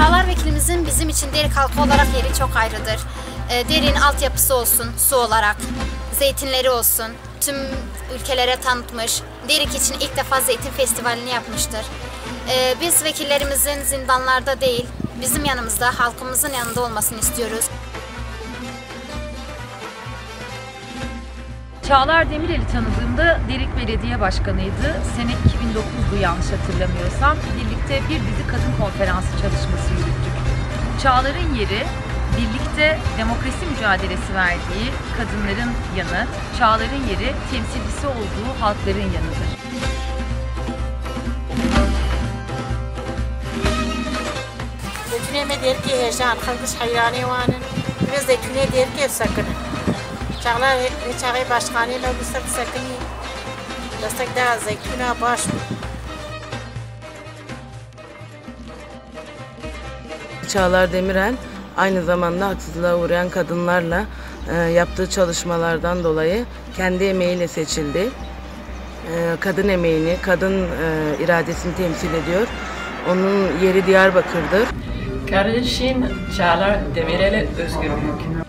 Çağlar vekilimizin bizim için Derik halkı olarak yeri çok ayrıdır. Derik'in altyapısı olsun, su olarak, zeytinleri olsun, tüm ülkelere tanıtmış. Derik için ilk defa zeytin festivalini yapmıştır. Biz vekillerimizin zindanlarda değil, bizim yanımızda, halkımızın yanında olmasını istiyoruz. Çağlar Demirel'i tanıdığımda Derik Belediye Başkanı'ydı. Sene 2009'du yanlış hatırlamıyorsam. Birlikte bir dizi kadın konferansı çalışması yürüttük. Çağlar'ın yeri, birlikte demokrasi mücadelesi verdiği kadınların yanı, Çağlar'ın yeri temsilcisi olduğu halkların yanıdır. Zeytune me der ki heyecan, halkış hayrani vanın ve zeytune der ki sakın. Çağlar Çağlar başkanıyla bu sakın destek da zeytuna baş. Çağlar Demirel aynı zamanda haksızlığa uğrayan kadınlarla yaptığı çalışmalardan dolayı kendi emeğiyle seçildi. Kadın emeğini, kadın iradesini temsil ediyor. Onun yeri Diyarbakır'dır. Kardeşim Çağlar Demirel'e özgürlük.